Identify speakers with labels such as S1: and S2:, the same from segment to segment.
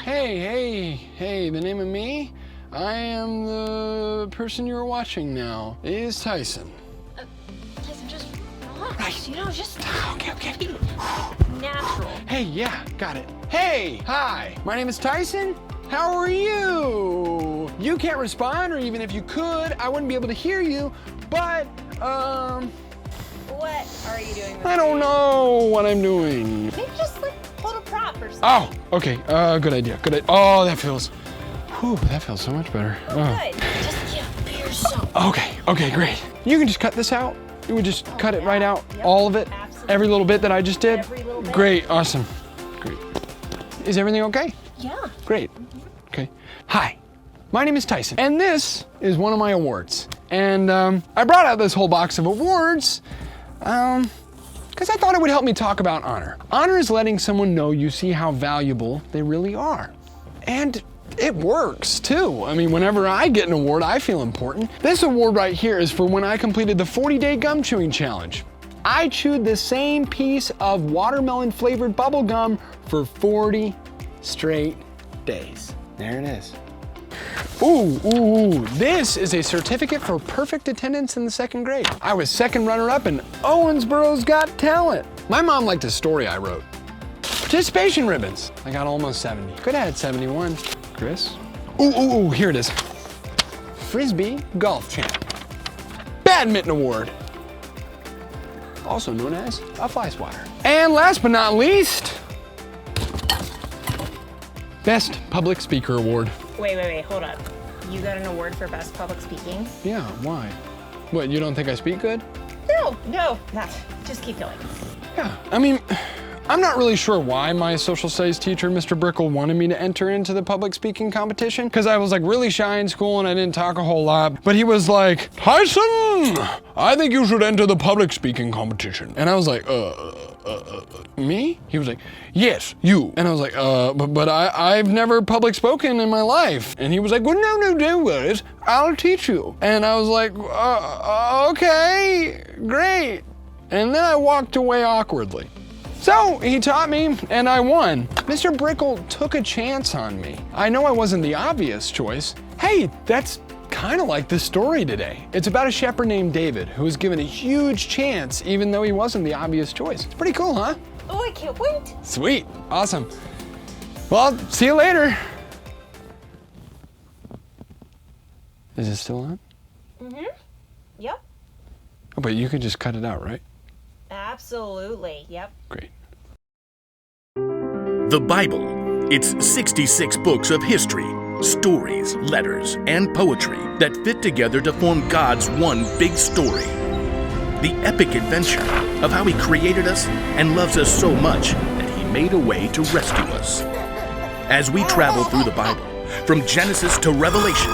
S1: Hey, the name of me? I am the person you're watching now. It is Tyson.
S2: Tyson, just relax,
S1: Right.
S2: just
S1: Okay.
S2: natural.
S1: Hey, yeah, got it. Hey, hi, my name is Tyson. How are you? You can't respond, or even if you could, I wouldn't be able to hear you, but,
S2: What are you doing with
S1: I don't know what I'm doing.
S2: Maybe just like hold a prop or something.
S1: Oh, okay, good idea, Oh, that feels so much better.
S2: Good. Just be yourself.
S1: Okay, great. You can just cut this out? You would just cut it right out?
S2: Yep,
S1: All of it?
S2: absolutely.
S1: Every little bit that I just did?
S2: Every little bit.
S1: Great, awesome, great. Is everything okay?
S2: Yeah.
S1: Great, okay. Hi, my name is Tyson, and this is one of my awards. And I brought out this whole box of awards, because I thought it would help me talk about honor. Honor is letting someone know you see how valuable they really are. And it works too. I mean, whenever I get an award, I feel important. This award right here is for when I completed the 40-day gum chewing challenge. I chewed the same piece of watermelon flavored bubble gum for 40 straight days. There it is. Ooh, this is a certificate for perfect attendance in the 2nd grade. I was second runner-up in Owensboro's Got Talent. My mom liked a story I wrote. Participation ribbons. I got almost 70. Could have had 71. Chris? Ooh, here it is. Frisbee Golf Champ. Badminton Award. Also known as a fly swatter. And last but not least, Best Public Speaker Award.
S2: Wait, hold up. You got an award for best public speaking?
S1: Yeah, why? What, you don't think I speak good?
S2: No, just keep going.
S1: Yeah, I mean, I'm not really sure why my social studies teacher, Mr. Brickle, wanted me to enter into the public speaking competition, because I was like really shy in school and I didn't talk a whole lot. But he was like, Tyson, I think you should enter the public speaking competition. And I was like, me? He was like, yes, you. And I was like, but I've never public spoken in my life. And he was like, well, no, don't worry, I'll teach you. And I was like, okay, great. And then I walked away awkwardly. So he taught me and I won. Mr. Brickle took a chance on me. I know I wasn't the obvious choice. Hey, that's kind of like this story today. It's about a shepherd named David who was given a huge chance even though he wasn't the obvious choice. It's pretty cool, huh?
S2: Oh, I can't wait.
S1: Sweet, awesome. Well, see you later. Is it still on?
S2: Yep.
S1: Oh, but you could just cut it out, right?
S2: Absolutely. Yep.
S1: Great.
S3: The Bible. It's 66 books of history, stories, letters, and poetry that fit together to form God's one big story. The epic adventure of how He created us and loves us so much that He made a way to rescue us. As we travel through the Bible, from Genesis to Revelation,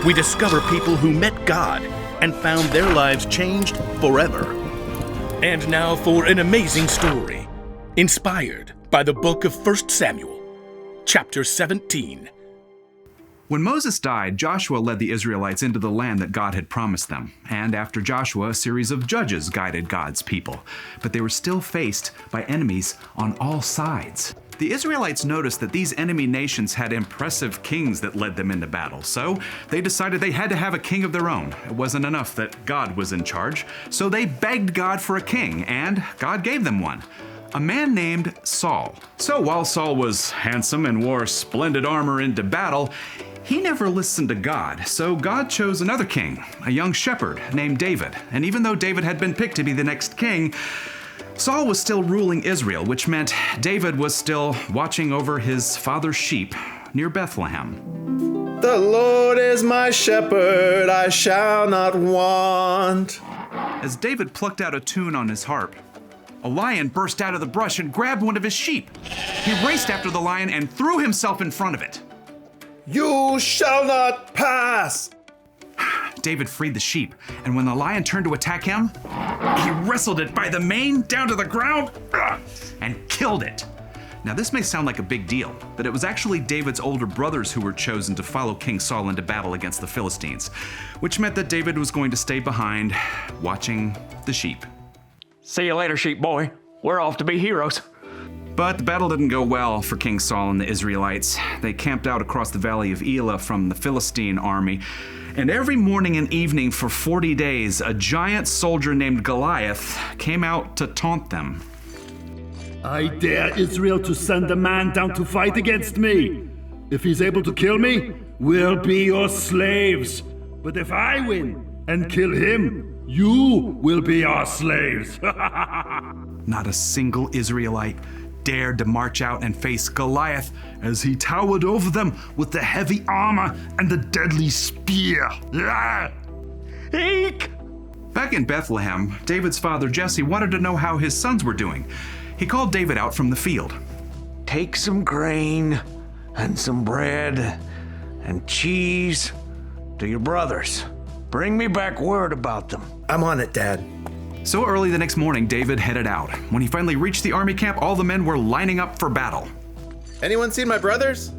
S3: we discover people who met God and found their lives changed forever. And now for an amazing story, inspired by the book of 1 Samuel, chapter 17.
S4: When Moses died, Joshua led the Israelites into the land that God had promised them. And after Joshua, a series of judges guided God's people. But they were still faced by enemies on all sides. The Israelites noticed that these enemy nations had impressive kings that led them into battle. So they decided they had to have a king of their own. It wasn't enough that God was in charge. So they begged God for a king, and God gave them one. A man named Saul. So while Saul was handsome and wore splendid armor into battle, he never listened to God, so God chose another king, a young shepherd named David. And even though David had been picked to be the next king, Saul was still ruling Israel, which meant David was still watching over his father's sheep near Bethlehem.
S5: The Lord is my shepherd, I shall not want.
S4: As David plucked out a tune on his harp, a lion burst out of the brush and grabbed one of his sheep. He raced after the lion and threw himself in front of it.
S5: You shall not pass!
S4: David freed the sheep, and when the lion turned to attack him, he wrestled it by the mane down to the ground and killed it. Now this may sound like a big deal, but it was actually David's older brothers who were chosen to follow King Saul into battle against the Philistines, which meant that David was going to stay behind, watching the sheep.
S6: See you later, sheep boy. We're off to be heroes.
S4: But the battle didn't go well for King Saul and the Israelites. They camped out across the valley of Elah from the Philistine army. And every morning and evening for 40 days, a giant soldier named Goliath came out to taunt them.
S6: I dare Israel to send a man down to fight against me. If he's able to kill me, we'll be your slaves. But if I win and kill him, you will be our slaves.
S4: Not a single Israelite dared to march out and face Goliath as he towered over them with the heavy armor and the deadly spear. Eek! Back in Bethlehem, David's father Jesse wanted to know how his sons were doing. He called David out from the field.
S7: Take some grain and some bread and cheese to your brothers. Bring me back word about them.
S5: I'm on it, Dad.
S4: So early the next morning, David headed out. When he finally reached the army camp, all the men were lining up for battle.
S5: Anyone seen my brothers?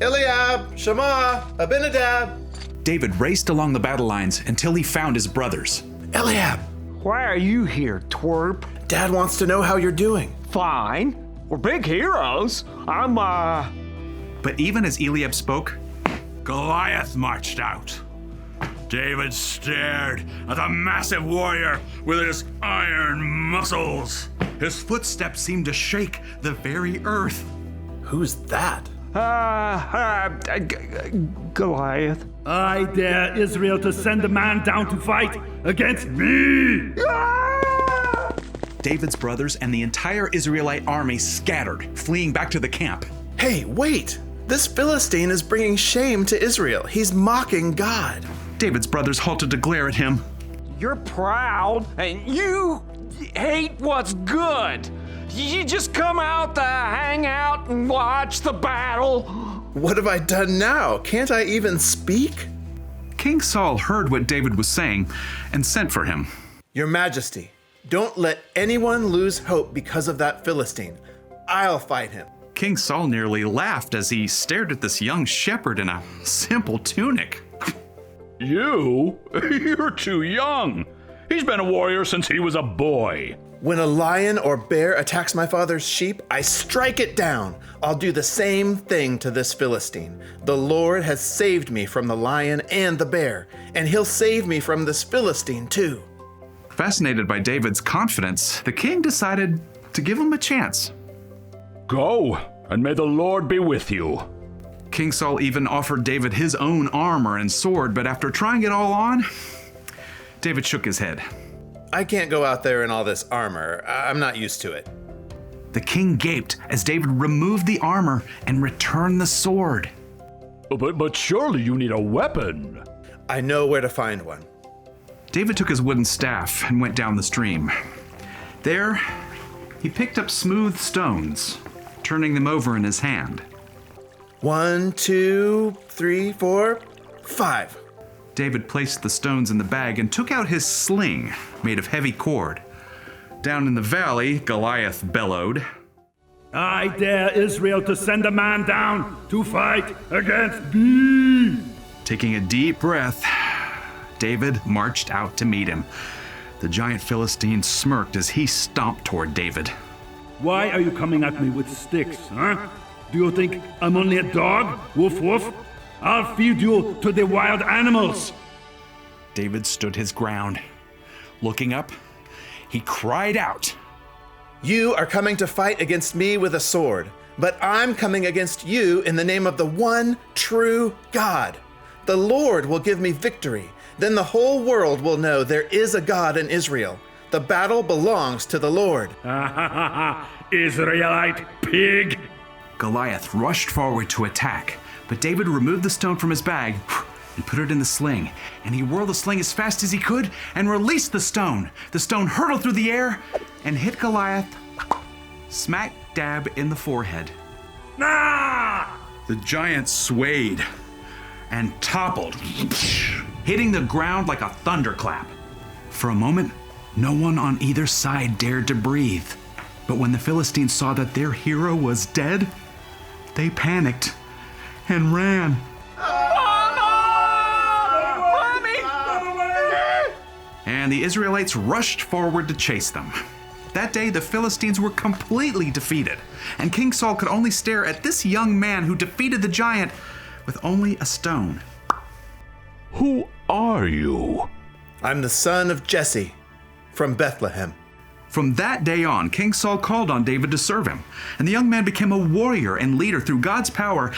S5: Eliab, Shammah, Abinadab.
S4: David raced along the battle lines until he found his brothers.
S5: Eliab,
S7: Why are you here, twerp?
S5: Dad wants to know how you're doing.
S7: Fine. We're big heroes.
S4: But even as Eliab spoke, Goliath marched out. David stared at the massive warrior with his iron muscles. His footsteps seemed to shake the very earth.
S5: Who's that?
S7: Goliath.
S6: I dare Israel to send a man down to fight against me.
S4: David's brothers and the entire Israelite army scattered, fleeing back to the camp.
S5: Hey, wait! This Philistine is bringing shame to Israel. He's mocking God.
S4: David's brothers halted to glare at him.
S7: You're proud and you hate what's good. You just come out to hang out and watch the battle.
S5: What have I done now? Can't I even speak?
S4: King Saul heard what David was saying and sent for him.
S5: Your Majesty, don't let anyone lose hope because of that Philistine. I'll fight him.
S4: King Saul nearly laughed as he stared at this young shepherd in a simple tunic.
S8: You're too young. He's been a warrior since he was a boy.
S5: When a lion or bear attacks my father's sheep, I strike it down. I'll do the same thing to this Philistine. The Lord has saved me from the lion and the bear, and he'll save me from this Philistine too.
S4: Fascinated by David's confidence, the king decided to give him a chance.
S8: Go, and may the Lord be with you.
S4: King Saul even offered David his own armor and sword, but after trying it all on, David shook his head.
S5: I can't go out there in all this armor. I'm not used to it.
S4: The king gaped as David removed the armor and returned the sword.
S8: But surely you need a weapon.
S5: I know where to find one.
S4: David took his wooden staff and went down the stream. There, he picked up smooth stones, turning them over in his hand.
S5: 1, 2, 3, 4, 5.
S4: David placed the stones in the bag and took out his sling, made of heavy cord. Down in the valley, Goliath bellowed.
S6: I dare Israel to send a man down to fight against me.
S4: Taking a deep breath, David marched out to meet him. The giant Philistine smirked as he stomped toward David.
S6: Why are you coming at me with sticks, huh? Do you think I'm only a dog? Woof woof. I'll feed you to the wild animals.
S4: David stood his ground. Looking up, he cried out.
S5: You are coming to fight against me with a sword, but I'm coming against you in the name of the one true God. The Lord will give me victory. Then the whole world will know there is a God in Israel. The battle belongs to the Lord.
S6: Israelite pig.
S4: Goliath rushed forward to attack, but David removed the stone from his bag and put it in the sling, and he whirled the sling as fast as he could and released the stone. The stone hurtled through the air and hit Goliath smack dab in the forehead.
S6: Ah!
S4: The giant swayed and toppled, hitting the ground like a thunderclap. For a moment, no one on either side dared to breathe. But when the Philistines saw that their hero was dead, they panicked and ran. And the Israelites rushed forward to chase them. That day, the Philistines were completely defeated, and King Saul could only stare at this young man who defeated the giant with only a stone.
S8: Who are you?
S5: I'm the son of Jesse from Bethlehem.
S4: From that day on, King Saul called on David to serve him, and the young man became a warrior and leader through God's power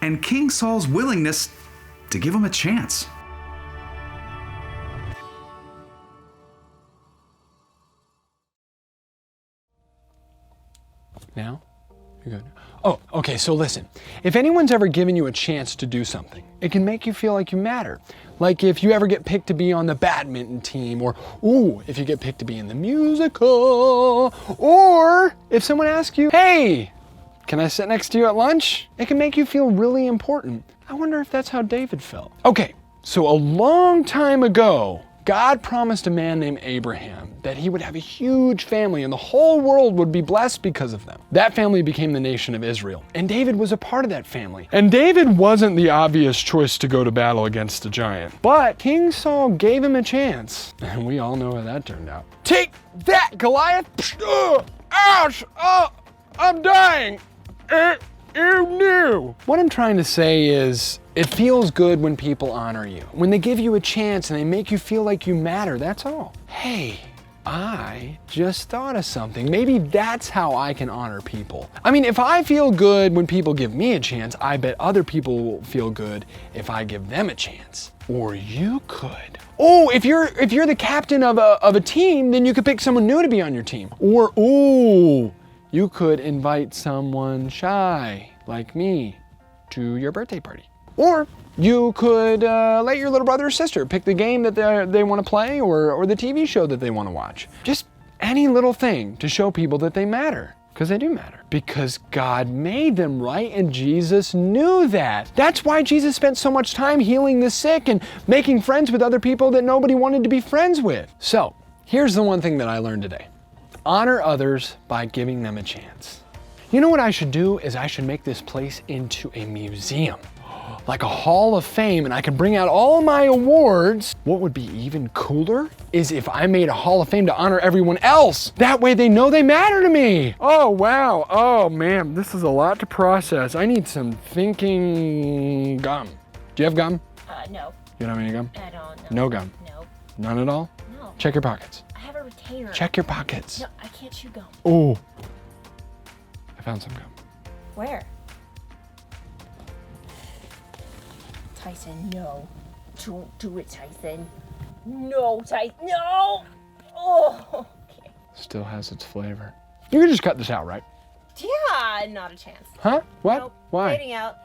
S4: and King Saul's willingness to give him a chance.
S1: Now? You're good. Oh, okay, so listen. If anyone's ever given you a chance to do something, it can make you feel like you matter. Like if you ever get picked to be on the badminton team, or, ooh, if you get picked to be in the musical, or if someone asks you, hey, can I sit next to you at lunch? It can make you feel really important. I wonder if that's how David felt. Okay, so a long time ago, God promised a man named Abraham that he would have a huge family and the whole world would be blessed because of them. That family became the nation of Israel, and David was a part of that family. And David wasn't the obvious choice to go to battle against the giant, but King Saul gave him a chance, and we all know how that turned out. Take that, Goliath! Ouch! Oh, I'm dying! No. What I'm trying to say is, it feels good when people honor you, when they give you a chance and they make you feel like you matter, that's all. Hey, I just thought of something. Maybe that's how I can honor people. I mean, if I feel good when people give me a chance, I bet other people will feel good if I give them a chance. Or you could. Oh, if you're the captain of a team, then you could pick someone new to be on your team. Or, ooh, you could invite someone shy, like me, to your birthday party. Or you could let your little brother or sister pick the game that they want to play or the TV show that they want to watch. Just any little thing to show people that they matter, because they do matter. Because God made them, right? And Jesus knew that. That's why Jesus spent so much time healing the sick and making friends with other people that nobody wanted to be friends with. So here's the one thing that I learned today. Honor others by giving them a chance. You know what I should do is I should make this place into a museum, like a hall of fame, and I can bring out all my awards. What would be even cooler is if I made a hall of fame to honor everyone else. That way they know they matter to me. Oh, wow. Oh, man, this is a lot to process. I need some thinking gum. Do you have gum?
S2: No.
S1: You don't have any gum?
S2: I don't know.
S1: No gum?
S2: No.
S1: None at all?
S2: No.
S1: Check your pockets.
S2: I have a retainer.
S1: Check your pockets.
S2: No, I can't chew gum.
S1: Oh, I found some gum.
S2: Where? Tyson, no. Don't do it, Tyson. No, Tyson, no! Oh, okay.
S1: Still has its flavor. You can just cut this out, right?
S2: Yeah, not a chance.
S1: Huh? What?
S2: Nope.
S1: Why?
S2: Fading out.